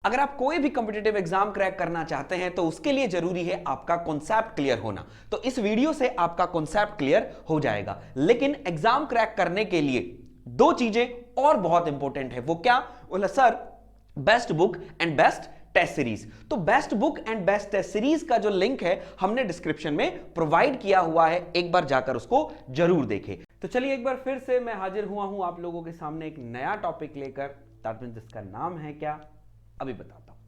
अगर आप कोई भी कॉम्पिटिटिव एग्जाम क्रैक करना चाहते हैं तो उसके लिए जरूरी है आपका कॉन्सेप्ट क्लियर होना। तो इस वीडियो से आपका कॉन्सेप्ट क्लियर हो जाएगा। लेकिन एग्जाम क्रैक करने के लिए दो चीजें और बहुत इंपॉर्टेंट है। वो क्या? बोला sir best book and best test series. तो best book and best test series का जो लिंक है हमने डिस्क्रिप्शन में प्रोवाइड किया हुआ है, एक बार जाकर उसको जरूर देखें। तो चलिए एक बार फिर से मैं हाजिर हुआ हूं आप लोगों के सामने एक नया टॉपिक लेकर। दैट मींस जिसका नाम है क्या, अभी बताता हूं।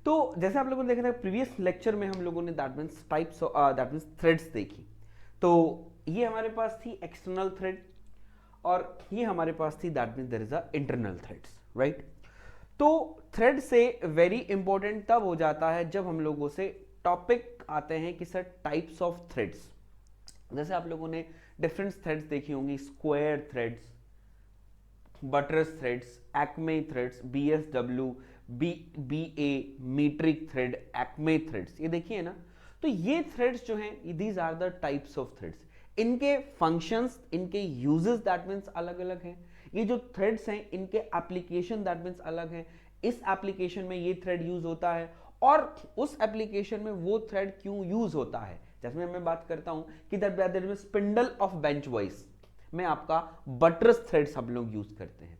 तो जैसे आप लोगों ने देखा था प्रीवियस लेक्चर में हम लोगों ने that means types that means threads देखी। तो ये हमारे पास थी एक्सटर्नल थ्रेड और ये हमारे पास थी that means there is a internal threads, right. तो थ्रेड से वेरी इंपॉर्टेंट तब हो जाता है जब हम लोगों से टॉपिक आते हैं कि सर टाइप्स ऑफ थ्रेड्स। जैसे आप लोगों ने डिफरेंट थ्रेड्स देखी होंगी, square threads, buttress threads, acme threads, BSW, BA, metric thread, acme threads, ये देखिए ना। तो ये थ्रेड्स जो हैं these are the types of threads. इनके फंक्शंस, इनके यूजेस दैट मींस अलग अलग हैं। ये जो थ्रेड्स हैं इनके एप्लीकेशन दैट मींस अलग हैं। इस एप्लीकेशन में ये थ्रेड यूज होता है और उस एप्लीकेशन में वो थ्रेड क्यों यूज होता है। जैसे मैं बात करता हूं कि that spindle of bench wise में आपका बटरस थ्रेड सब लोग यूज करते हैं।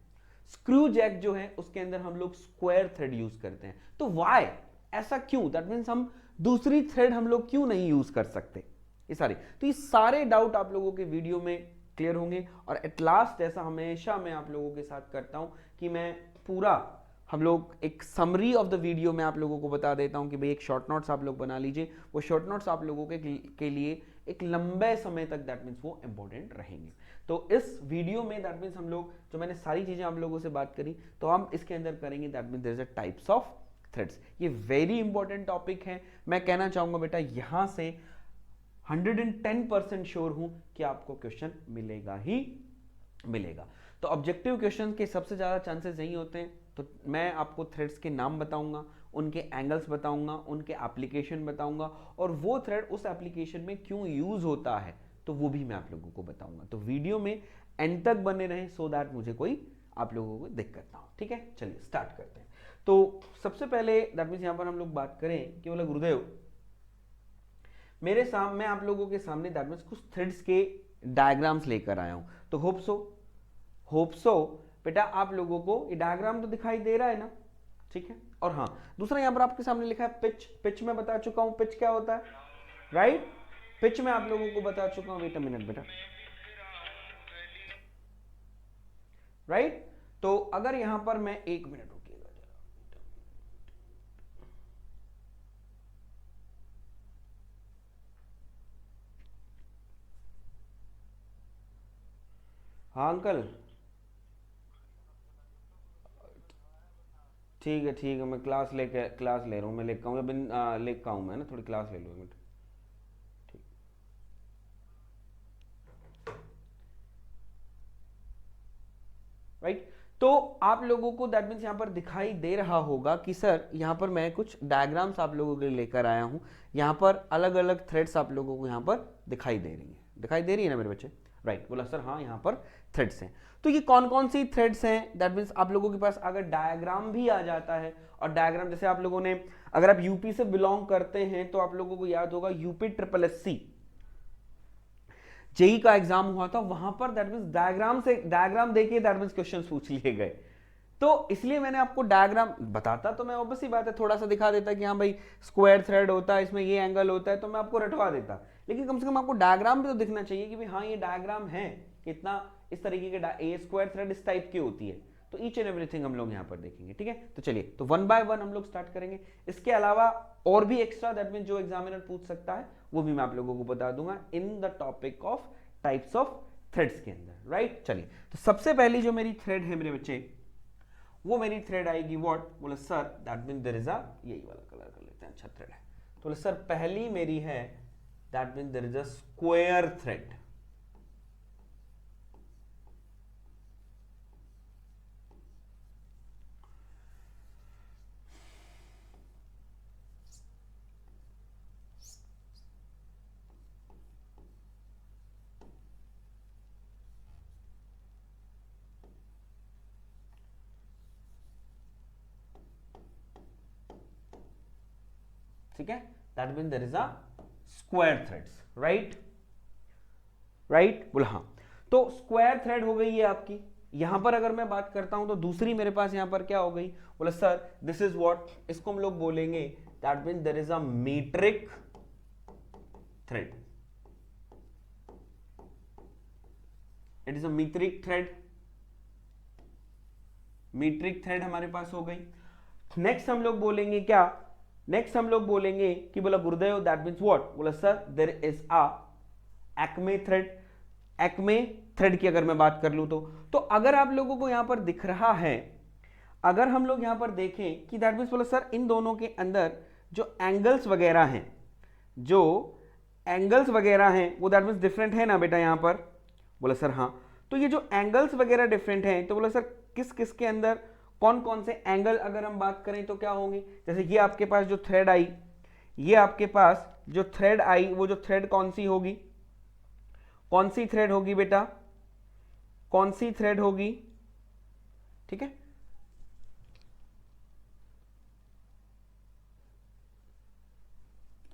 स्क्रू जैक जो है उसके अंदर हम लोग स्क्वायर थ्रेड यूज करते हैं। तो वाई, ऐसा क्यों? दैट मींस हम दूसरी थ्रेड हम लोग क्यों नहीं यूज कर सकते, ये सारे। तो ये सारे डाउट आप लोगों के वीडियो में क्लियर होंगे। और एट लास्ट ऐसा हमेशा मैं आप लोगों के साथ करता हूं कि मैं पूरा हम लोग एक समरी ऑफ द वीडियो में आप लोगों को बता देता हूं कि भाई एक शॉर्ट नोट्स आप लोग बना लीजिए। वो शॉर्ट नोट्स आप लोगों के लिए एक लंबे समय तक दैट मीन्स वो इंपॉर्टेंट रहेंगे। तो इस वीडियो में दैट मीन्स हम लोग जो मैंने सारी चीजें आप लोगों से बात करी तो हम इसके अंदर करेंगे that means there is a types of threads. ये वेरी इंपॉर्टेंट टॉपिक है। मैं कहना चाहूंगा बेटा यहां से 110% श्योर हूं कि आपको क्वेश्चन मिलेगा ही मिलेगा। तो ऑब्जेक्टिव क्वेश्चन के सबसे ज्यादा चांसेस यही होते हैं। तो मैं आपको थ्रेड्स के नाम बताऊंगा, उनके एंगल्स बताऊंगा, उनके एप्लीकेशन बताऊंगा और वो थ्रेड उस एप्लीकेशन में क्यों यूज होता है तो वो भी मैं आप लोगों को बताऊंगा। तो वीडियो में एंड तक बने रहें सो दैट मुझे कोई आप लोगों को दिक्कत ना हो। ठीक है, चलिए स्टार्ट करते हैं। तो सबसे पहले दैट मींस यहां पर हम लोग बात करें कि बोला गुरुदेव मेरे सामने आप लोगों के सामने दैट मींस कुछ थ्रेड्स के डायग्राम्स लेकर आया हूं। तो होप सो बेटा आप लोगों को ये डायग्राम तो दिखाई दे रहा है ना, ठीक है। और हाँ, दूसरा यहां पर आपके सामने लिखा है पिच। पिच में बता चुका हूं पिच क्या होता है, राइट। पिच में आप लोगों को बता चुका हूं। वेट अ मिनट बेटा, राइट। तो अगर यहां पर मैं एक मिनट रुकिएगा जरा। हाँ अंकल, ठीक है मैं क्लास ले रहा हूँ। मैं लेकर आऊँ बिन लेकर आऊँ मैं ना, थोड़ी क्लास ले लूँ एक मिनट। ठीक, राइट। तो आप लोगों को दैट मीन्स यहां पर दिखाई दे रहा होगा कि सर यहां पर मैं कुछ डायग्राम्स आप लोगों के लिए लेकर आया हूं। यहां पर अलग अलग थ्रेड्स आप लोगों को यहां पर दिखाई दे रही हैं। दिखाई दे रही है ना मेरे बच्चे? राइट। बोला सर हाँ यहां पर थ्रेड्स हैं। तो ये कौन कौन सी थ्रेड्स हैं? दैट मीन्स आप लोगों के पास अगर डायग्राम भी आ जाता है और डायग्राम जैसे आप लोगों ने, अगर आप यूपी से बिलोंग करते हैं तो आप लोगों को याद होगा यूपी ट्रिपल एससी जेई का एग्जाम हुआ था, वहां पर दैट मींस डायग्राम देखिए दैट मींस क्वेश्चन पूछ लिए गए। तो इसलिए मैंने आपको डायग्राम बताता तो मैं ऑब्वियस ही बात है थोड़ा सा दिखा देता कि हाँ भाई स्क्वायर थ्रेड होता है, इसमें ये एंगल होता है, तो मैं आपको रटवा देता। लेकिन कम से कम आपको डायग्राम भी तो दिखना चाहिए कि भाई हाँ ये डायग्राम है, कितना इस तरीके के ये स्क्वायर थ्रेड इस टाइप की होती है। तो ईच एंड एवरीथिंग हम लोग यहाँ पर देखेंगे, ठीक है। तो चलिए तो वन बाय वन हम लोग स्टार्ट करेंगे। इसके अलावा और भी एक्स्ट्रा दैट मीन जो एग्जामिनर पूछ सकता है वो भी मैं आप लोगों को बता दूंगा in the topic of types of threads के अंदर, राइट। चलिए तो सबसे पहली जो मेरी थ्रेड है मेरे बच्चे, वो मेरी थ्रेड आएगी व्हाट। बोले sir that mean there is a, यही वाला कलर कर लेते हैं, अच्छा थ्रेड है। तो बोले सर पहली मेरी है that mean there is a square thread. ठीक है, that mean there is a square threads, right बोला हाँ। तो स्क्वायर थ्रेड हो गई है आपकी। यहां पर अगर मैं बात करता हूं तो दूसरी मेरे पास यहां पर क्या हो गई, बोला सर दिस इज व्हाट, इसको हम लोग बोलेंगे that mean there is a metric thread, it is a metric thread, metric thread हमारे पास हो गई। नेक्स्ट हम लोग बोलेंगे क्या, नेक्स्ट हम लोग बोलेंगे कि बोला गुरुदेव दैट मीन्स व्हाट, बोला sir there is a acme thread. Acme thread की अगर मैं बात कर लूं तो अगर आप लोगों को यहां पर दिख रहा है, अगर हम लोग यहां पर देखें कि दैट मीन्स बोला सर इन दोनों के अंदर जो एंगल्स वगैरह हैं, जो एंगल्स वगैरह हैं वो दैट मीन्स डिफरेंट है ना बेटा यहां पर, बोला सर हाँ। तो ये जो एंगल्स वगैरह डिफरेंट हैं तो बोला सर किस किस के अंदर कौन कौन से एंगल अगर हम बात करें तो क्या होंगे, जैसे ये आपके पास जो थ्रेड आई, ये आपके पास जो थ्रेड आई वो जो थ्रेड कौन सी होगी, कौन सी थ्रेड होगी बेटा, कौन सी थ्रेड होगी, ठीक है,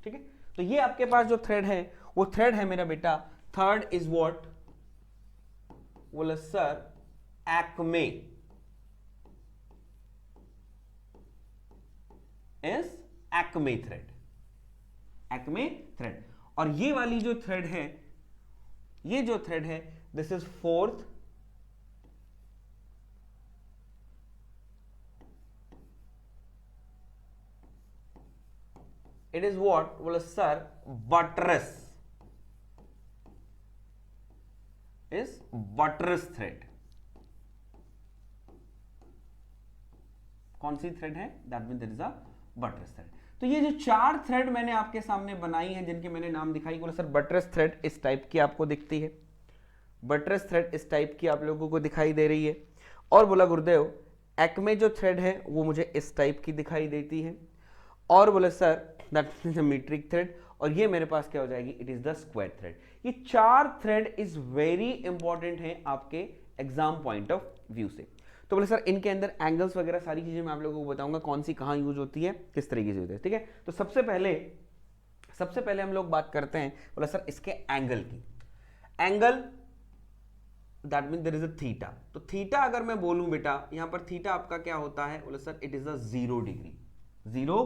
ठीक है। तो ये आपके पास जो थ्रेड है वो थ्रेड है मेरा बेटा, थर्ड इज व्हाट, बोला sir Acme, is Acme thread, acme thread. और ये वाली जो थ्रेड है, ये जो थ्रेड है this is fourth, it is what, बोला sir buttress, is buttress thread. कौन सी थ्रेड है, that mean there is a buttress thread. तो ये जो चार थ्रेड मैंने आपके सामने बनाई हैं जिनके मैंने नाम दिखाई, बोला सर बटरस थ्रेड इस टाइप की आपको दिखती है, बटरस थ्रेड इस टाइप की आप लोगों को दिखाई दे रही है। और बोला गुरुदेव एक्मे जो थ्रेड है वो मुझे इस टाइप की दिखाई देती है। और बोला sir that is a metric thread, और ये मेरे पास क्या हो जाएगी, it is the square thread. ये चार थ्रेड इज वेरी इंपॉर्टेंट है आपके एग्जाम पॉइंट ऑफ व्यू से। तो बोले सर इनके अंदर एंगल्स वगैरह सारी चीजें मैं आप लोगों को बताऊंगा कौन सी कहां यूज होती है, किस तरीके से होती है, ठीक है। तो सबसे पहले हम लोग बात करते हैं, बोला सर इसके एंगल की। Angle that mean there is a theta. तो थीटा अगर मैं बोलूं बेटा, यहां पर थीटा आपका क्या होता है, बोला sir it is a 0 degree, 0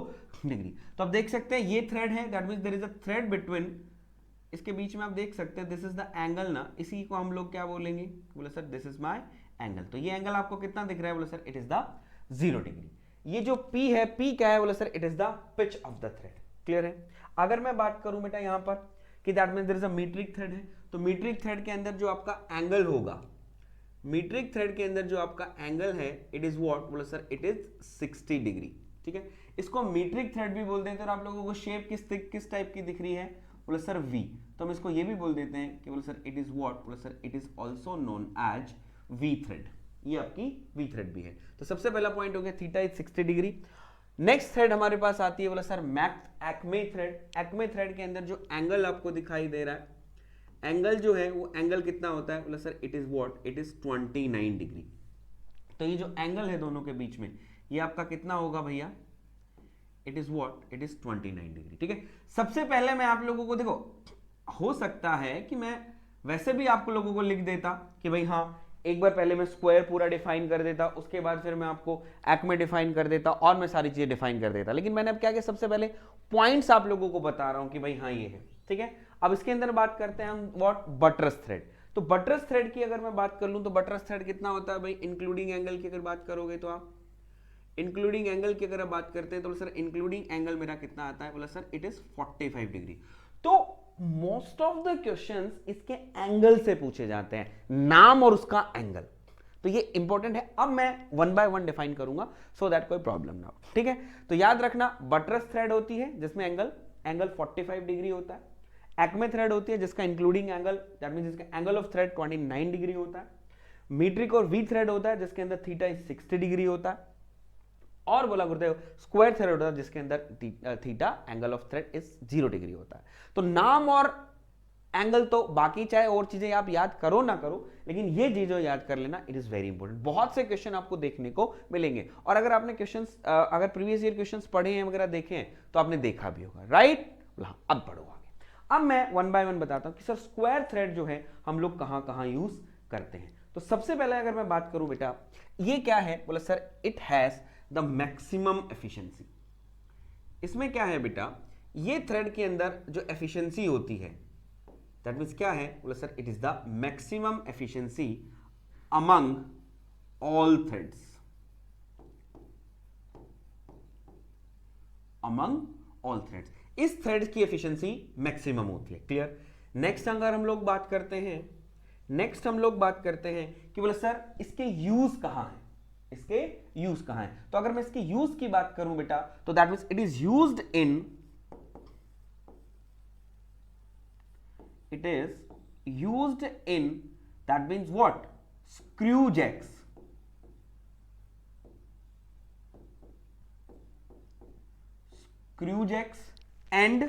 degree. तो आप देख सकते हैं ये थ्रेड है, that mean there is a thread between, इसके बीच में आप देख सकते हैं दिस इज द एंगल ना, इसी को हम लोग क्या बोलेंगे, बोले sir this is my angle. तो ये एंगल आपको कितना दिख रहा है, बोले sir it is the 0 degree. ये जो P है, P क्या है, बोले sir it is the pitch of the thread. Clear है। अगर मैं बात करूं बेटा यहां पर कि that mean there is a metric thread है, तो मीट्रिक थ्रेड के अंदर जो आपका एंगल होगा, मीट्रिक थ्रेड के अंदर जो आपका एंगल है इट इज व्हाट, बोले सर इट इज 60 डिग्री, ठीक है। इसको मीट्रिक थ्रेड भी बोलते हैं। तो आप लोगों को शेप किस टाइप की दिख रही है, बोले सर V। तो हम इसको ये भी बोल देते हैं कि बोले सर इट इज व्हाट, बोले sir it is also known as V thread. ये आपकी V थ्रेड भी है। तो सबसे पहला पॉइंट हो गया theta is 60 degree. Next thread हमारे पास आती है, बोला sir Acme thread. Acme thread के अंदर जो एंगल आपको दिखाई दे रहा है, एंगल जो है वो एंगल कितना होता है, बोला sir it is what, it is 29 degree. तो ये जो एंगल है दोनों के बीच में, ये आपका कितना होगा भैया, it is what, it is 29 degree, ठीक है। सबसे पहले मैं आप लोगों को, देखो हो सकता है कि मैं वैसे भी आपको लोगों को लिख देता कि भाई हाँ, एक बार पहले मैं स्क्वायर पूरा डिफाइन कर देता, उसके बाद फिर मैं आपको एक्मे डिफाइन कर देता और मैं सारी चीजें डिफाइन कर देता। लेकिन मैंने अब क्या किया, सबसे पहले पॉइंट्स आप लोगों को बता रहा हूं कि भाई हाँ ये है, ठीक है। अब इसके अंदर बात करते हैं हम व्हाट, बटरस थ्रेड। तो बटरस थ्रेड की अगर मैं बात कर लूं तो बटरस थ्रेड कितना होता है भाई, इंक्लूडिंग एंगल की अगर बात करोगे तो आप इंक्लूडिंग एंगल की अगर आप बात करते हैं तो सर इंक्लूडिंग एंगल मेरा कितना आता है, बोला सर इट इज 45 डिग्री। तो मोस्ट ऑफ द क्वेश्चंस इसके एंगल से पूछे जाते हैं, नाम और उसका एंगल। तो ये इंपॉर्टेंट है। अब मैं वन बाय वन डिफाइन करूंगा सो दैट कोई प्रॉब्लम ना हो, ठीक है। तो याद रखना, बटरस थ्रेड होती है जिसमें एंगल 45 डिग्री होता है। एक्मे थ्रेड होती है जिसका इंक्लूडिंग एंगल, दैट मींस जिसका एंगल ऑफ थ्रेड 29 डिग्री होता है। मीट्रिक और वी थ्रेड होता है जिसके अंदर थीटा 60 डिग्री होता है। और बोला गुरुदेव स्क्वायर थ्रेड होता है जिसके अंदर theta angle of thread is 0 degree होता है। तो नाम और एंगल तो बाकी चाहे और चीजें आप याद करो ना करो, लेकिन ये चीजें याद कर लेना, इट इज वेरी इंपॉर्टेंट। बहुत से क्वेश्चन आपको देखने को मिलेंगे, और अगर आपने क्वेश्चंस अगर प्रीवियस ईयर क्वेश्चंस पढ़े हैं वगैरह देखे हैं तो आपने देखा भी होगा, राइट। अब पढ़ो आगे। अब मैं वन बाय वन बताता हूं कि सर स्क्वायर थ्रेड जो है हम लोग कहां कहां यूज करते हैं। तो सबसे पहले अगर मैं बात करूं बेटा, ये क्या है, बोला sir it has the maximum efficiency. इसमें क्या है बेटा, ये थ्रेड के अंदर जो एफिशिएंसी होती है दैट मींस क्या है, बोला sir it is the maximum efficiency among all threads, among all threads. इस थ्रेड की एफिशिएंसी मैक्सिमम होती है, क्लियर। नेक्स्ट अगर हम लोग बात करते हैं, नेक्स्ट हम लोग बात करते हैं कि बोले सर इसके यूज कहां है, इसके यूज कहां है। तो अगर मैं इसके यूज की बात करूं बेटा, तो that means it is used in, it is used in, that means what, screw jacks, screw jacks and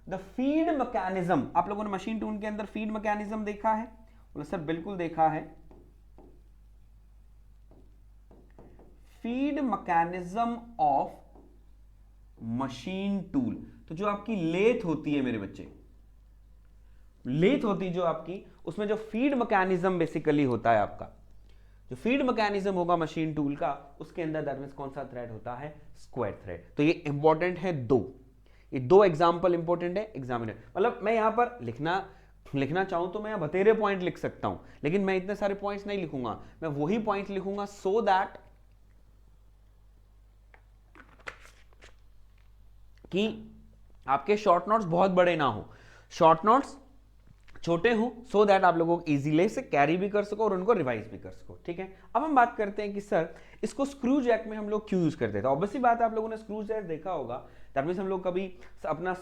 the feed mechanism. आप लोगों ने मशीन टूल के अंदर फीड मैकेनिज्म देखा है? बोले सर बिल्कुल देखा है। Feed mechanism of machine tool, तो जो आपकी लेथ होती है मेरे बच्चे, लेथ होती है जो आपकी, उसमें जो फीड मैकेनिज्म बेसिकली होता है आपका, जो फीड मैकेनिज्म होगा मशीन टूल का, उसके अंदर दैट मींस कौन सा थ्रेड होता है, स्क्वायर थ्रेड। तो ये इंपॉर्टेंट है दो, ये दो एग्जांपल इंपॉर्टेंट है एग्जामिनर। मतलब मैं यहां पर लिखना चाहूं तो मैं यहां बतेरे पॉइंट लिख सकता हूं, लेकिन मैं इतने सारे पॉइंट्स नहीं लिखूंगा, मैं वही पॉइंट लिखूंगा सो दैट कि आपके शॉर्ट नोट्स बहुत बड़े ना हो, शॉर्ट नोट्स छोटे हो, सो दैट आप लोगों को इजीली से कैरी भी कर सको और उनको रिवाइज भी कर सको, ठीक है। अब हम बात करते हैं कि सर इसको स्क्रू जैक में हम लोग क्यों यूज करते थे। ऑब्वियसली बात है, आप लोगों ने स्क्रू जैक देखा होगा, दैट मींस हम लोग कभी अपना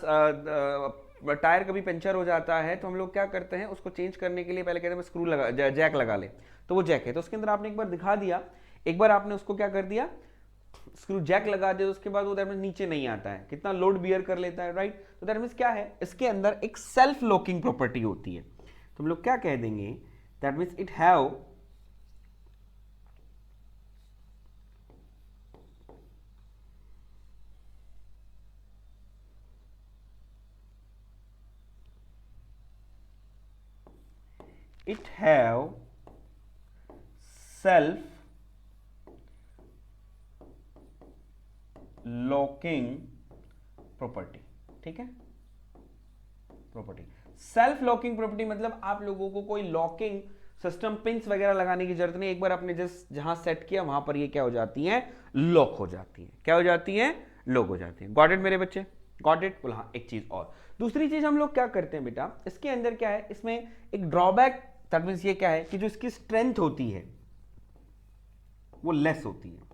टायर कभी पंचर हो जाता है तो हम लोग क्या करते हैं, उसको चेंज करने के लिए पहले कहते हैं स्क्रू लगा, जैक लगा ले, तो वो जैक है। तो उसके अंदर आपने एक बार दिखा दिया, एक बार आपने उसको क्या कर दिया, स्क्रू जैक लगा दिया, उसके बाद वो दैट मींस नीचे नहीं आता है, कितना लोड बियर कर लेता है, राइट। तो दैट मींस क्या है, इसके अंदर एक सेल्फ लॉकिंग प्रॉपर्टी होती है, तो हम लोग क्या कह देंगे, that means it have self locking property, ठीक है। प्रॉपर्टी, सेल्फ लॉकिंग प्रॉपर्टी मतलब आप लोगों को कोई लॉकिंग सिस्टम पिंस वगैरह लगाने की जरूरत नहीं, एक बार आपने जहां सेट किया वहां पर ये क्या हो जाती है, लॉक हो जाती है। क्या हो जाती है, लॉक हो जाती है। गॉट इट मेरे बच्चे, गॉट इट। बोला हाँ, एक चीज और, दूसरी चीज हम लोग क्या करते हैं बेटा, इसके अंदर क्या है, इसमें एक ड्रॉबैक, दैट मींस ये क्या है कि जो इसकी स्ट्रेंथ होती है वो लेस होती है,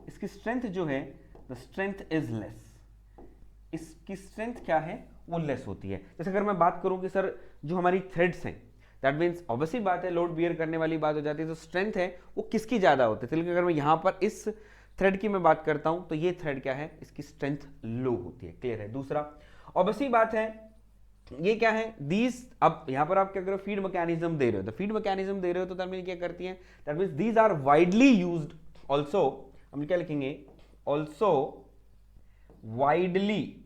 इसकी स्ट्रेंथ जो है, द स्ट्रेंथ इज लेस, इसकी स्ट्रेंथ क्या है, वो लेस होती है। जैसे अगर मैं बात करूं कि सर जो हमारी थ्रेड्स हैं, दैट मींस ऑब्वियसली बात है लोड बियर करने वाली बात हो जाती है, तो स्ट्रेंथ है वो किसकी ज्यादा होती है। लेकिन अगर मैं यहां पर इस थ्रेड की मैं बात करता हूं तो ये थ्रेड क्या है, इसकी स्ट्रेंथ लो होती है, क्लियर है। दूसरा ऑब्वियसली बात है, ये क्या है, दीज, अब यहां पर आप क्या करो, फीड मैकेनिज्म दे रहे हो, तो फीड मैकेनिज्म दे रहे हो तो दैट मींस क्या करती है, that means these are widely used also, हम क्या लिखेंगे, also widely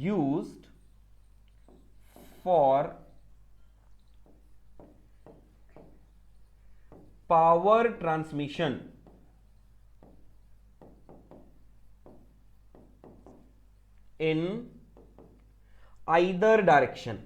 used for power transmission in either direction,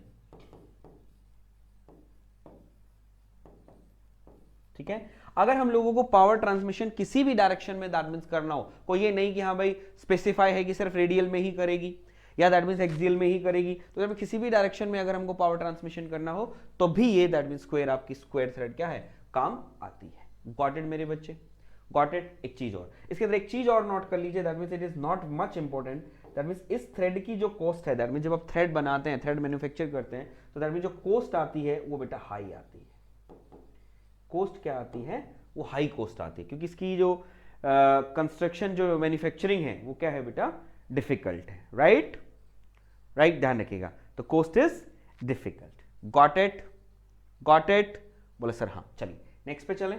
ठीक है। अगर हम लोगों को पावर ट्रांसमिशन किसी भी डायरेक्शन में दैट मींस करना हो, कोई ये नहीं कि हाँ भाई स्पेसिफाई है कि सिर्फ रेडियल में ही करेगी या दैट मींस एक्सियल में ही करेगी, तो जब किसी भी डायरेक्शन में अगर हमको पावर ट्रांसमिशन करना हो तो भी ये दैट मींस स्क्वायर, आपकी स्क्वायर थ्रेड क्या है, काम आती है। गॉट इट मेरे बच्चे, गॉट इट। एक चीज और, इसके अंदर एक चीज और नोट कर लीजिए, that means it is not much important, that means इस थ्रेड की जो कॉस्ट है, दैट मींस जब आप थ्रेड बनाते हैं, थ्रेड मैन्युफैक्चर करते हैं, तो दैट मींस जो कॉस्ट आती है वो बेटा हाई आती है। कॉस्ट क्या आती है, वो हाई कॉस्ट आती है, क्योंकि इसकी जो कंस्ट्रक्शन जो मैन्युफैक्चरिंग है वो क्या है बेटा, डिफिकल्ट है, राइट राइट, ध्यान रखिएगा। तो cost is difficult. Got it, got it, बोला सर हाँ। चलिए नेक्स्ट पे चलें,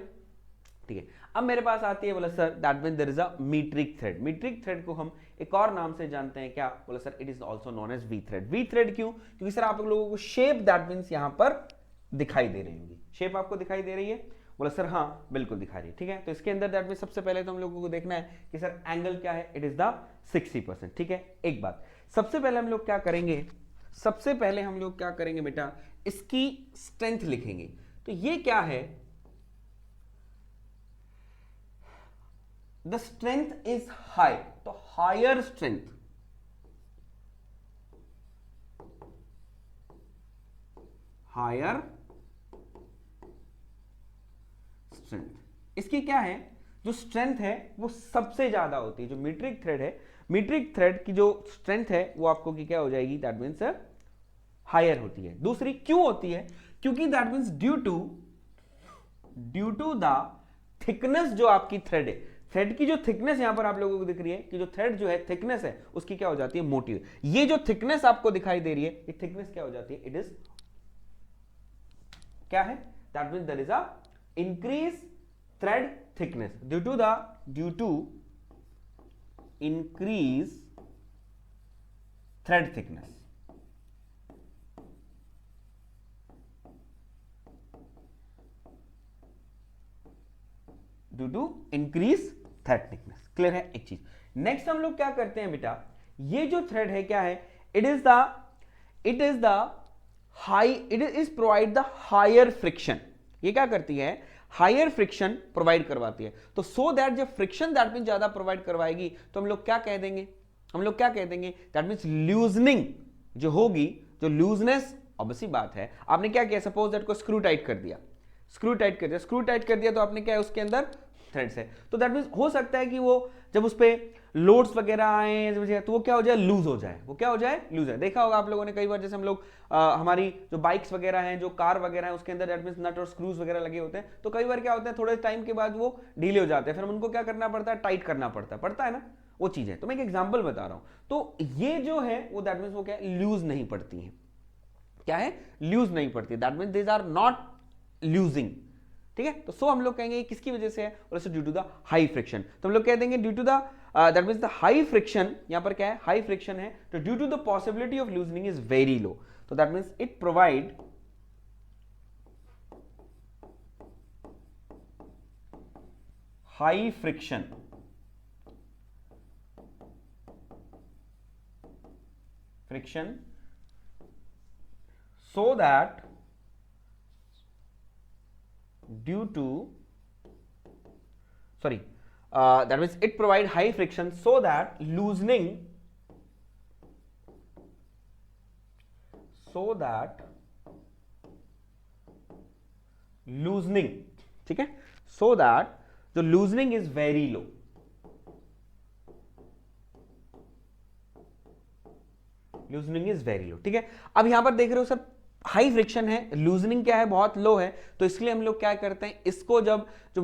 ठीक है। अब मेरे पास आती है, बोला sir that mean there is a metric thread. Metric thread को हम एक और नाम से जानते हैं, क्या, बोला sir it is also known as V thread. V thread क्यों? क्योंकि सर आप लोगों को शेप दैट मीन्स यहां पर दिखाई दे रही होगी। शेप आपको दिखाई दे रही है? बोला सर हाँ बिल्कुल दिखा रही है, ठीक है। तो इसके अंदर दैट मीन्स सबसे पहले तो हम लोगों को देखना है कि सर एंगल क्या है, इट इज द 60%, ठीक है। एक बात, सबसे पहले हम लोग क्या करेंगे, सबसे पहले हम लोग क्या करेंगे बेटा, इसकी स्ट्रेंथ लिखेंगे। तो ये क्या है, द स्ट्रेंथ इज हाई, तो हायर स्ट्रेंथ, हायर स्ट्रेंथ, इसकी क्या है, जो स्ट्रेंथ है वो सबसे ज्यादा होती है। जो मीट्रिक थ्रेड है, मीट्रिक थ्रेड की जो स्ट्रेंथ है वो आपको की क्या हो जाएगी, दैट मीन्स हायर होती है। दूसरी क्यों होती है, क्योंकि that means due to the thickness जो आपकी थ्रेड है, थ्रेड की जो थिकनेस यहां पर आप लोगों को दिख रही है कि जो थ्रेड जो है थिकनेस है उसकी क्या हो जाती है, मोटी। ये जो थिकनेस आपको दिखाई दे रही है, ये थिकनेस क्या हो जाती है, इट इज क्या है, that means there is a increase thread thickness due to increase thread thickness, due to increase thread thickness. Clear है एक चीज। नेक्स्ट हम लोग क्या करते हैं बेटा, ये जो थ्रेड है क्या है, it is the high, it is provide the higher friction. ये क्या करती है, हायर फ्रिक्शन प्रोवाइड करवाती है। तो सो दैट जब फ्रिक्शन दैट मीन ज्यादा प्रोवाइड करवाएगी तो हम लोग क्या कह देंगे, हम लोग क्या कह देंगे, दैट मीन्स लूजनिंग जो होगी, जो लूजनेस, ऑब्वियसली बात है, आपने क्या किया, सपोज दैट को स्क्रू टाइट कर दिया, स्क्रू टाइट कर दिया, स्क्रू टाइट कर दिया तो आपने क्या है, उसके अंदर थ्रेड्स है, तो दैट मीन्स हो सकता है कि वो जब उस पर लोड्स वगैरह आए तो वो क्या हो जाए, लूज हो जाए, वो क्या हो जाए, लूज है। देखा होगा आप लोगों ने कई बार, जैसे हम लोग हमारी जो बाइक्स वगैरह हैं, जो कार वगैरह है, उसके अंदर दैट मीन्स नट और स्क्रूज वगैरह लगे होते हैं, तो कई बार क्या होता है, थोड़े टाइम के बाद वो ढीले हो जाते हैं, फिर उनको क्या करना पड़ता है, टाइट करना पड़ता है ना, वो चीज है। तो मैं एक एग्जाम्पल बता रहा हूं, तो ये जो है वो दैट मीन्स वो क्या है, लूज नहीं पड़ती है, क्या है, लूज नहीं पड़ती, that means these are not loosing, ठीक है। तो सो हम लोग कहेंगे किसकी वजह से है, और due to the high friction. तो हम लोग कह देंगे due to the that means the high friction, यहां पर क्या है, हाई फ्रिक्शन है, तो due to the possibility of loosening is very low, तो that means it provide high friction so that due to that means it provide high friction so that loosening ठीक है, so that the loosening is very low, loosening is very लो, ठीक है। अब यहां पर देख रहे हो सर, हाई फ्रिक्शन है, लूजनिंग क्या है, बहुत लो है, तो इसलिए हम लोग क्या करते हैं, इसको जब जो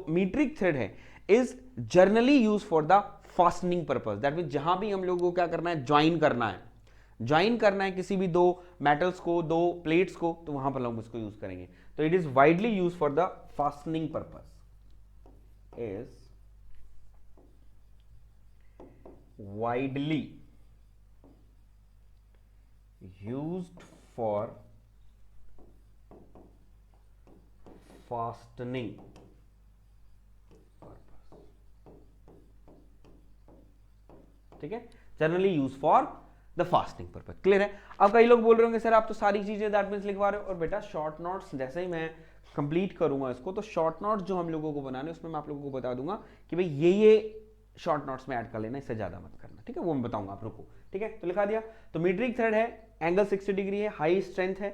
मीट्रिक थ्रेड है is generally use for the fastening purpose, that mean जहां भी हम लोगों को क्या करना है, ज्वाइन करना है किसी भी दो मेटल्स को, दो प्लेट्स को, तो वहां पर हम उसको यूज करेंगे। तो it is widely use for the fastening purpose, is widely used for fastening purpose, ठीक है, generally use for the fasting purpose. Clear है। अब कई लोग बोल रहे होंगे सर आप तो सारी चीजें दैट मींस लिखवा रहे हो, और बेटा शॉर्ट नोट्स जैसे ही मैं कंप्लीट करूंगा इसको, तो शॉर्ट नोट्स जो हम लोगों को बनाने उसमें मैं आप लोगों को बता दूंगा कि भाई ये शॉर्ट नोट्स में ऐड कर लेना, इससे ज्यादा मत करना, ठीक है, वो मैं बताऊंगा आप लोगों को, ठीक है। तो लिखा दिया, तो मीट्रिक थ्रेड है, एंगल 60 डिग्री है, हाई स्ट्रेंथ है,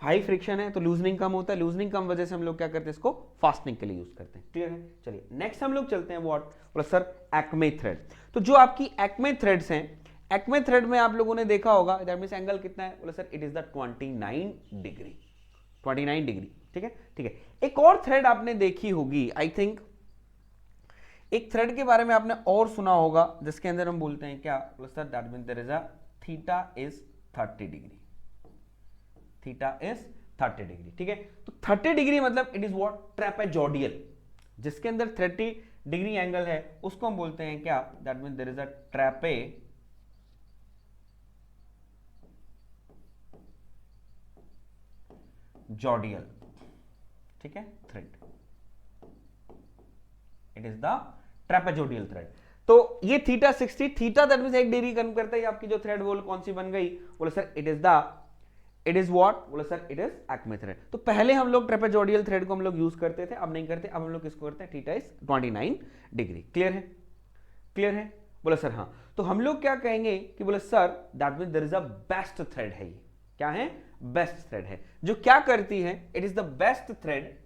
हाई फ्रिक्शन है, तो लूजनिंग कम होता है, लूजनिंग कम वजह से हम लोग क्या करते हैं, इसको फास्टनिंग के लिए यूज करते हैं। क्लियर है। चलिए नेक्स्ट हम लोग चलते हैं व्हाट, बोला सर एक्मे थ्रेड। तो जो आपकी एक्मे थ्रेड्स हैं, एक्मे थ्रेड में आप लोगों ने देखा होगा दैट मींस एंगल कितना है, बोला sir it is the 29 degree, ठीक है, ठीक है। एक और थ्रेड आपने देखी होगी, आई थिंक एक थ्रेड के बारे में आपने और सुना होगा जिसके अंदर हम बोलते हैं क्या, बोले sir that mean there is a theta is 30 degree, theta is 30 degree, ठीक है। तो 30 डिग्री मतलब इट इज व्हाट, ट्रेपेजोडियल, जिसके अंदर 30 डिग्री एंगल है उसको हम बोलते हैं क्या, that mean there is a trapezoidal, ठीक है, thread, it is the trapezoidal thread. तो ये theta 60, theta that means 1 degree कम करता है, आपकी जो थ्रेड वोल कौन सी बन गई, बोले सर इट इज व्हाट, बोले sir it is Acme thread. तो पहले हम लोग ट्रेपेजोडियल थ्रेड को हम लोग यूज करते थे, अब नहीं करते, अब हम लोग किसको करते हैं, थीटा इज 29 डिग्री। क्लियर है, क्लियर है, बोले सर हाँ। तो हम लोग क्या कहेंगे कि बोले sir that means there is a best thread है, ये क्या है, बेस्ट थ्रेड है, जो क्या करती है, it is the best thread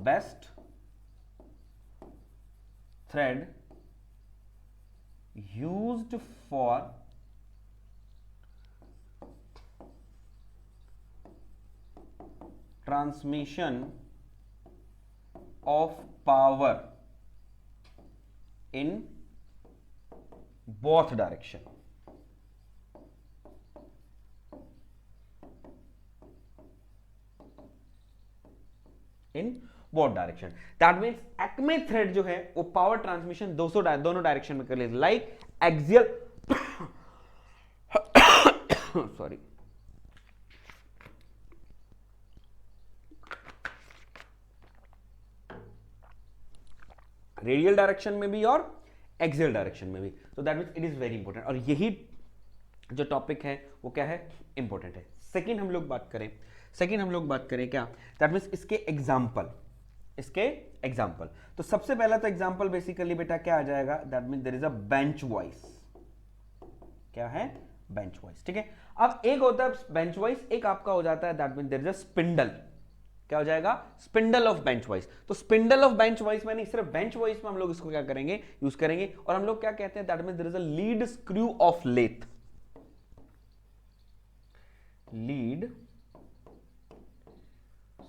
best thread used for transmission of power in both direction, in both direction. That means Acme thread जो है वो पावर ट्रांसमिशन दोनों डायरेक्शन में कर लेती, like axial sorry, radial direction में भी और एक्सियल डायरेक्शन में भी। तो that means it is very important, और यही जो टॉपिक है वो क्या है, इंपॉर्टेंट है। सेकेंड हम लोग बात करें क्या, दैट मींस इसके एग्जाम्पल। तो सबसे पहला तो एग्जाम्पल बेसिकली बेटा क्या आ जाएगा, that mean there is a bench vice, क्या है, बेंच वाइस, ठीक है। अब एक होता है बेंच वाइस, एक आपका हो जाता है that mean there is a spindle, क्या हो जाएगा, स्पिंडल ऑफ बेंच वाइस। तो स्पिंडल ऑफ बेंच वाइस में नहीं, सिर्फ बेंच वाइस में हम लोग इसको क्या करेंगे, यूज करेंगे। और हम लोग क्या कहते हैं, that mean there is a lead screw of lathe, lead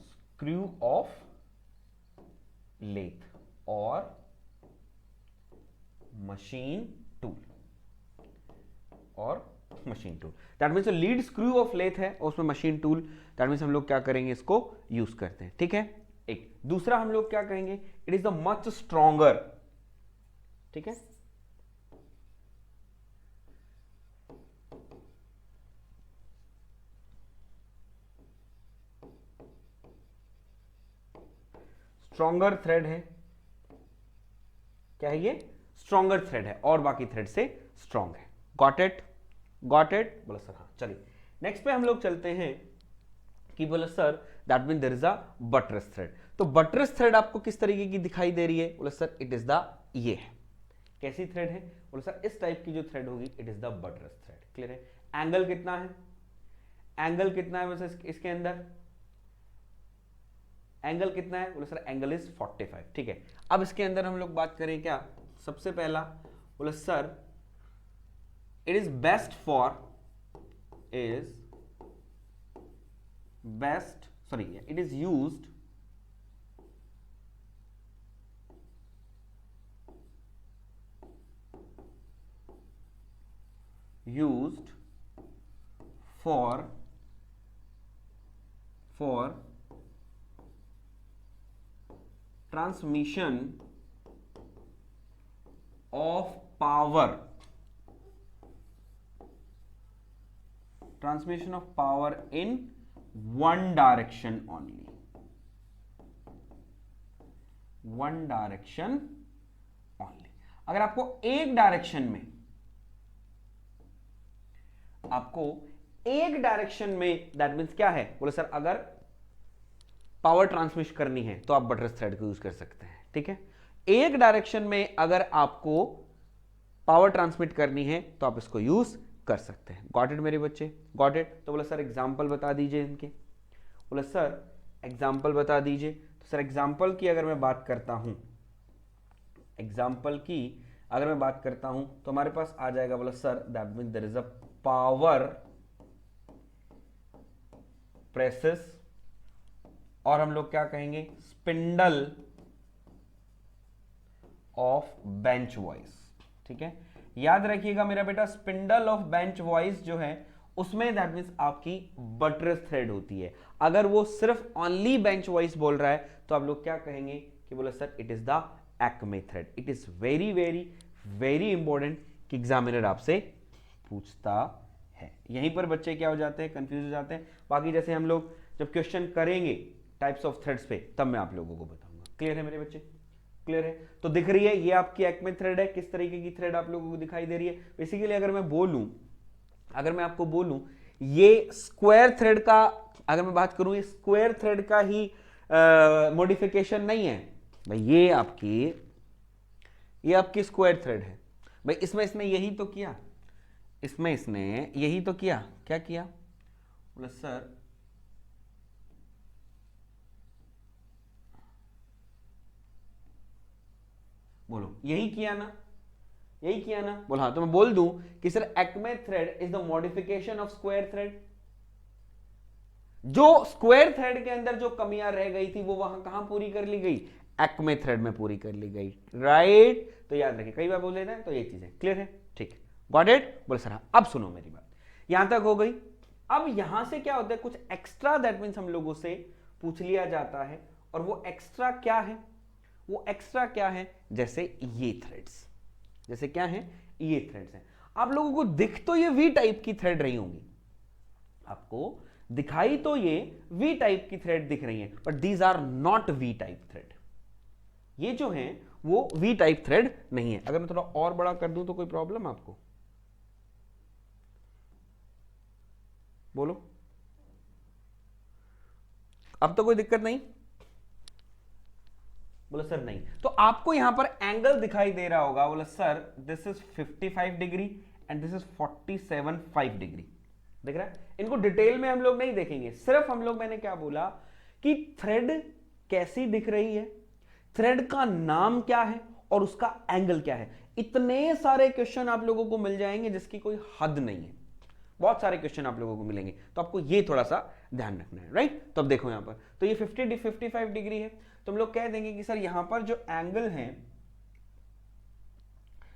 screw of lathe और machine tool, that means lead screw of lathe है और उसमें मशीन टूल, दैट मीन्स हम लोग क्या करेंगे, इसको यूज करते हैं, ठीक है। एक दूसरा हम लोग क्या कहेंगे, it is the much stronger, ठीक है, स्ट्रॉन्गर थ्रेड है, क्या है ये, स्ट्रॉन्गर थ्रेड है और बाकी थ्रेड से स्ट्रॉन्ग है। गॉट इट, बोला सर हाँ। चलिए नेक्स्ट पे हम लोग चलते हैं कि बोला sir that mean there is a buttress thread. तो बटरेस थ्रेड आपको किस तरीके की दिखाई दे रही है, बोला सर इट इज द, ये है, कैसी थ्रेड है, बोला सर इस टाइप की जो थ्रेड होगी it is the buttress thread. Clear है, एंगल कितना है, वैसे इसके अंदर एंगल कितना है, बोले सर एंगल इज 45, ठीक है। अब इसके अंदर हम लोग बात करें क्या, सबसे पहला बोले sir it is best for, it is used for transmission of power, in one direction only, अगर आपको एक डायरेक्शन में दैट मीन्स क्या है, बोले सर अगर पावर ट्रांसमिट करनी है तो आप बटरेस थ्रेड को यूज कर सकते हैं, ठीक है। एक डायरेक्शन में अगर आपको पावर ट्रांसमिट करनी है तो आप इसको यूज कर सकते हैं। गॉट इट मेरे बच्चे, गॉट इट। तो बोला सर एग्जांपल बता दीजिए इनके, बोला सर एग्जांपल बता दीजिए। तो सर एग्जांपल की अगर मैं बात करता हूं, तो हमारे पास आ जाएगा, बोला sir that mean there is a power presses, और हम लोग क्या कहेंगे, स्पिंडल ऑफ बेंच वॉइस। ठीक है, याद रखिएगा मेरा बेटा, स्पिंडल ऑफ बेंच वॉइस जो है उसमें दैट मींस आपकी बटरेस थ्रेड होती है। अगर वो सिर्फ ओनली बेंच वॉइस बोल रहा है तो आप लोग क्या कहेंगे कि बोले sir it is the Acme thread. It is very very very important कि एग्जामिनर आपसे पूछता है। यहीं पर बच्चे क्या हो जाते हैं, कंफ्यूज हो जाते हैं। बाकी जैसे हम लोग जब क्वेश्चन करेंगे टाइप्स ऑफ थ्रेड्स पे तब मैं आप लोगों को बताऊंगा। क्लियर है मेरे बच्चे, क्लियर है? तो दिख रही है ये आपकी एक्मे थ्रेड है। किस तरीके की थ्रेड आप लोगों को दिखाई दे रही है? बेसिकली अगर मैं बोलूं, अगर मैं आपको बोलूं ये स्क्वायर थ्रेड का, अगर मैं बात करूं ये स्क्वायर थ्रेड का ही मॉडिफिकेशन नहीं है भाई, ये आपकी स्क्वायर थ्रेड है भाई। इसमें इसने यही तो किया, इसमें इसने यही तो किया। क्या किया? बोले सर बोलो यही किया ना, यही किया ना? बोल हाँ। तो मैं बोल दूं कि sir Acme thread is the modification of square thread. जो स्क्वायर थ्रेड के अंदर जो कमियां रह गई थी वो वहां कहां पूरी कर ली गई? एक्मे थ्रेड में पूरी कर ली गई, राइट? तो याद रखिए, कई बार बोल लेना है तो ये चीजें क्लियर है। ठीक है, गॉट इट? बोले सर हाँ। अब सुनो मेरी बात, यहां तक हो गई। अब यहां से क्या होता है, कुछ एक्स्ट्रा दैट मीन्स हम लोगों से पूछ लिया जाता है। और वो एक्स्ट्रा क्या है? वो एक्स्ट्रा क्या है? जैसे ये थ्रेड्स, जैसे क्या है, ये थ्रेड्स हैं। आप लोगों को दिख तो ये वी टाइप की थ्रेड रही होंगी, आपको दिखाई तो ये वी टाइप की थ्रेड दिख रही है, but these are not V type thread. ये जो है वो वी टाइप थ्रेड नहीं है। अगर मैं थोड़ा और बड़ा कर दूं तो कोई प्रॉब्लम आपको? बोलो, अब तो कोई दिक्कत नहीं? बोला सर नहीं। तो आपको यहां पर एंगल दिखाई दे रहा होगा। बोला sir this is 55 degree and this is 47.5 degree. देख रहा है? इनको डिटेल में हम लोग नहीं देखेंगे, सिर्फ हम लोग, मैंने क्या बोला कि थ्रेड कैसी दिख रही है, थ्रेड का नाम क्या है और उसका एंगल क्या है। इतने सारे क्वेश्चन आप लोगों को मिल जाएंगे जिसकी कोई हद नहीं है। बहुत सारे क्वेश्चन आप लोगों को मिलेंगे, तो आपको ये थोड़ा सा ध्यान रखना है, राइट? तो अब देखो यहां पर, तो ये 55 डिग्री है, तो हम लोग कह देंगे कि सर यहां पर जो एंगल है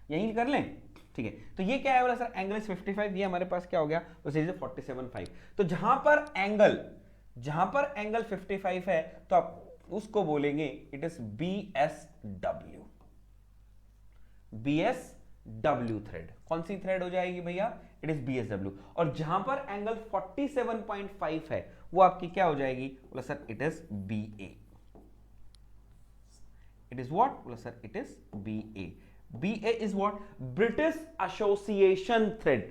यही कर लें। ठीक है, तो ये क्या है? बोला सर एंगल इज 55, ये हमारे पास क्या हो गया? उसे 47.5। तो जहां पर एंगल 55 है तो आप उसको बोलेंगे इट इज BSW थ्रेड। कौन सी थ्रेड हो जाएगी भैया? It is BSW। और जहां पर एंगल 47.5 है वो आपकी क्या हो जाएगी? बोला sir it is BA। It is what? बोला sir it is BA। BA is what? British Association thread।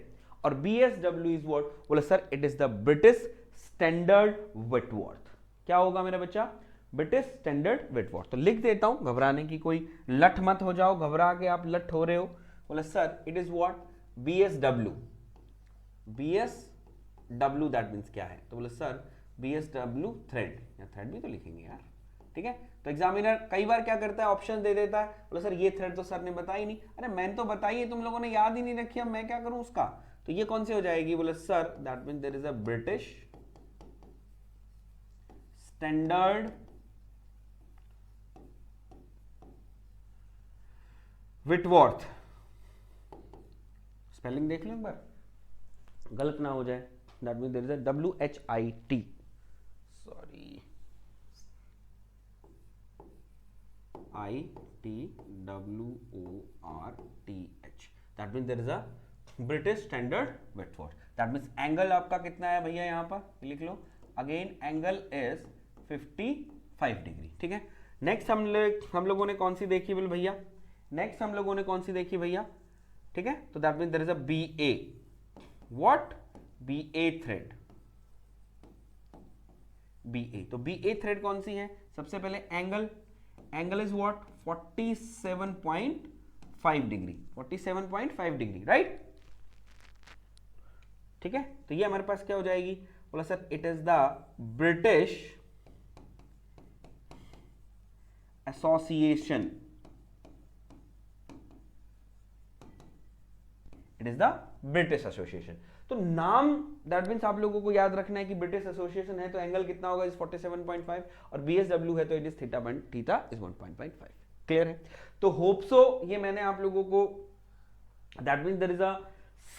और BSW is what? बोले sir it is the British Standard Whitworth। क्या होगा मेरा बच्चा? British Standard Whitworth। तो लिख देता हूं, घबराने की कोई लठ मत हो जाओ, घबरा के आप लठ हो रहे हो। बोले sir it is what? BSW। BSW that means क्या है? तो बोले सर BSW थ्रेड, या थ्रेड भी तो लिखेंगे यार। ठीक है, तो एग्जामिनर कई बार क्या करता है, ऑप्शन दे देता है। बोला सर ये थ्रेड तो सर ने बताई नहीं। अरे मैंने तो बताई है, तुम लोगों ने याद ही नहीं रखी, अब मैं क्या करूं उसका? तो ये कौन सी हो जाएगी? बोले sir that means there is a British standard Whitworth. Spelling देख लो एक बार, गलत ना हो जाए। That means there is a WHIT, sorry ITWORTH। That means there is a British standard Whitworth. That means angle आपका कितना है भैया? यहां पर लिख लो अगेन, एंगल इज 55 डिग्री। ठीक है, नेक्स्ट हम लोगों ने कौन सी देखी बोल भैया? नेक्स्ट हम लोगों ने कौन सी देखी भैया? ठीक है, तो that means there is a BA। What? BA thread. BA, तो BA थ्रेड कौन सी है? सबसे पहले angle is what? 47.5 degree. 47.5 degree, right? ठीक है, तो ये हमारे पास क्या हो जाएगी? बोला sir it is the British association. It is the British association. तो नाम दैट मीन्स आप लोगों को याद रखना है कि ब्रिटिश एसोसिएशन है तो एंगल कितना होगा इज 47.5 और BSW है तो it is theta is 1.5। Clear है? तो होप सो ये मैंने आप लोगों को that means there is a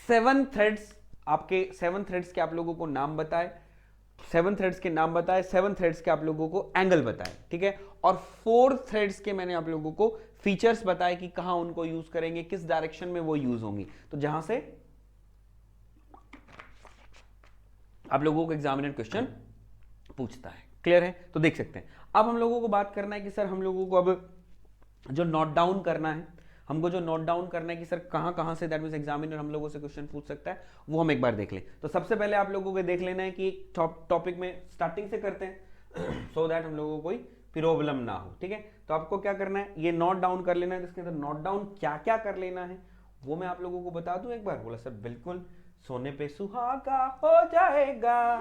7 threads, आपके 7 थ्रेड्स के आप लोगों को नाम बताए, 7 थ्रेड्स के नाम बताए, 7 थ्रेड्स के आप लोगों को एंगल बताए, ठीक है, और 4 थ्रेड्स के मैंने आप लोगों को फीचर्स बताए कि कहां उनको यूज करेंगे, किस डायरेक्शन में वो यूज होंगी, तो जहां से आप लोगों को एग्जामिनर क्वेश्चन पूछता है। क्लियर है? तो देख सकते हैं। अब हम लोगों को बात करना है कि सर हम लोगों को अब जो नोट डाउन करना है, हमको जो नोट डाउन करना है कि सर कहां से दैट मींस एग्जामिनर हम लोगों से क्वेश्चन पूछ सकता है, वो हम एक बार देख लें। तो सबसे पहले आप लोगों को देख लेना है कि टॉपिक में स्टार्टिंग से करते हैं सो दैट हम लोगों को कोई प्रॉब्लम ना हो। ठीक है, तो आपको क्या करना है, ये नोट डाउन कर लेना है। इसके अंदर नोट डाउन क्या क्या कर लेना है वो मैं आप लोगों को बता दूं एक बार। बोला सर बिल्कुल, सोने पे सुहागा हो जाएगा,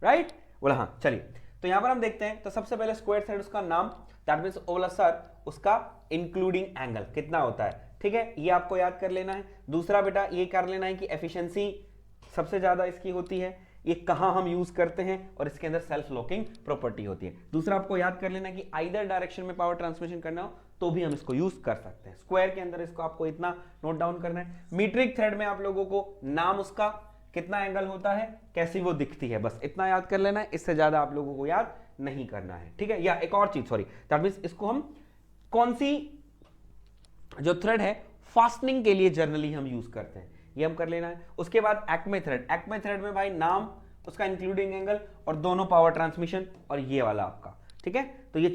राइट? बोला हाँ, चलिए। तो यहां पर हम देखते हैं, तो सबसे पहले स्क्वायर थ्रेड उसका नाम, दैट मींस बोला सर उसका इंक्लूडिंग एंगल कितना होता है। ठीक है, ये आपको याद कर लेना है। दूसरा बेटा ये कर लेना है कि एफिशिएंसी सबसे ज्यादा इसकी होती है, ये कहां हम यूज करते हैं, और इसके अंदर सेल्फ लॉकिंग प्रॉपर्टी होती है। दूसरा आपको याद कर लेना है कि आइदर डायरेक्शन में पावर ट्रांसमिशन करना हो तो भी हम इसको यूज कर सकते हैं। स्क्वायर के अंदर इसको आपको इतना नोट डाउन करना है। मीट्रिक थ्रेड में आप लोगों को नाम उसका, कितना एंगल होता है, कैसी वो दिखती है, बस इतना याद कर लेना है, इससे ज्यादा आप लोगों को याद नहीं करना है। ठीक है, या एक और चीज, सॉरी, दैट मींस इसको हम कौन सी जो थ्रेड है फास्टनिंग के लिए जनरली हम यूज करते हैं, ये हम कर लेना है। उसके बाद एक्मे थ्रेड, एक्मे थ्रेड में भाई नाम उसका इंक्लूडिंग एंगल और दोनों पावर ट्रांसमिशन, और ये वाला आपका। ठीक है, तो ये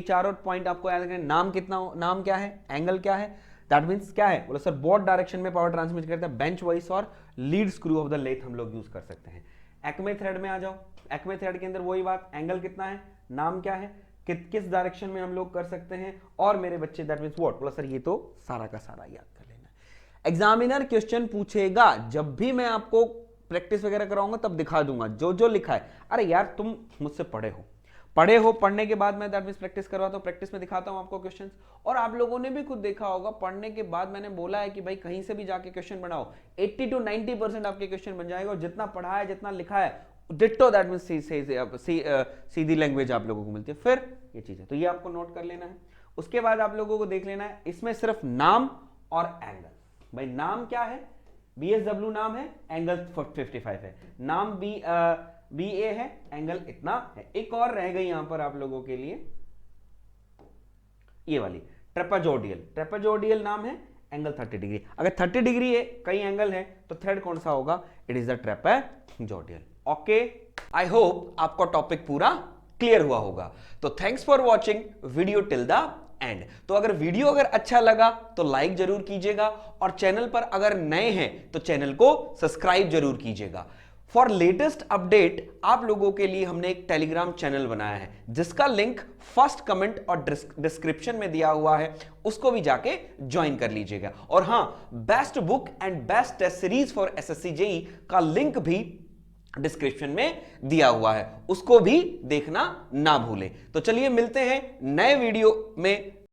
चारों पॉइंट आपको याद रखना। नाम कितना, नाम क्या है, एंगल क्या है, दैट मींस क्या है, बोला सर बोथ डायरेक्शन में पावर ट्रांसमिट करता है, बेंच वाइस और lead screw of the lathe हम लोग यूज कर सकते हैं। एक्मे थ्रेड में आ जाओ, एक्मे थ्रेड के अंदर वही बात, एंगल कितना है, नाम क्या है, किस डायरेक्शन में हम लोग कर सकते हैं, और मेरे बच्चे दैट मींस व्हाट। बोला सर ये तो सारा का सारा याद कर लेना है। एग्जामिनर क्वेश्चन पूछेगा, जब भी मैं आपको प्रैक्टिस वगैरह कराऊंगा तब दिखा दूंगा जो जो लिखा है। अरे यार तुम मुझसे पढ़े हो, पढ़ने के बाद मैं दैट मींस प्रैक्टिस करवाता हूं, प्रैक्टिस में दिखाता हूं आपको क्वेश्चंस। और आप लोगों ने भी खुद देखा होगा, पढ़ने के बाद मैंने बोला है कि भाई कहीं से भी जाके क्वेश्चन बनाओ, 80 to 90% आपके क्वेश्चन बन जाएगा, और जितना पढ़ा है जितना लिखा है ditto that means Sidhi language आप लोगों को मिलती है। फिर ये चीज है, तो ये आपको नोट कर लेना है। उसके बाद आप लोगों को देख लेना है, इसमें सिर्फ नाम और एंगल। भाई नाम क्या है, BSW नाम है, एंगल 55 है, नाम BA है, एंगल इतना है। एक और रह गई यहां पर आप लोगों के लिए, ये वाली ट्रेपेजोडियल नाम है, एंगल 30 डिग्री। अगर 30 डिग्री है, कई एंगल है, तो थ्रेड कौन सा होगा, it is the trapezoidal. Okay, I hope आपका टॉपिक पूरा क्लियर हुआ होगा। तो thanks for watching video till the end. तो अगर वीडियो अच्छा लगा तो लाइक जरूर कीजिएगा, और चैनल पर अगर नए हैं तो चैनल को सब्सक्राइब जरूर कीजिएगा। फॉर लेटेस्ट अपडेट आप लोगों के लिए हमने एक टेलीग्राम चैनल बनाया है, जिसका लिंक फर्स्ट कमेंट और डिस्क्रिप्शन में दिया हुआ है, उसको भी जाके ज्वाइन कर लीजिएगा। और हां, best book and best test series for SSC JEE का लिंक भी डिस्क्रिप्शन में दिया हुआ है, उसको भी देखना ना भूलें। तो चलिए मिलते हैं नए वीडियो में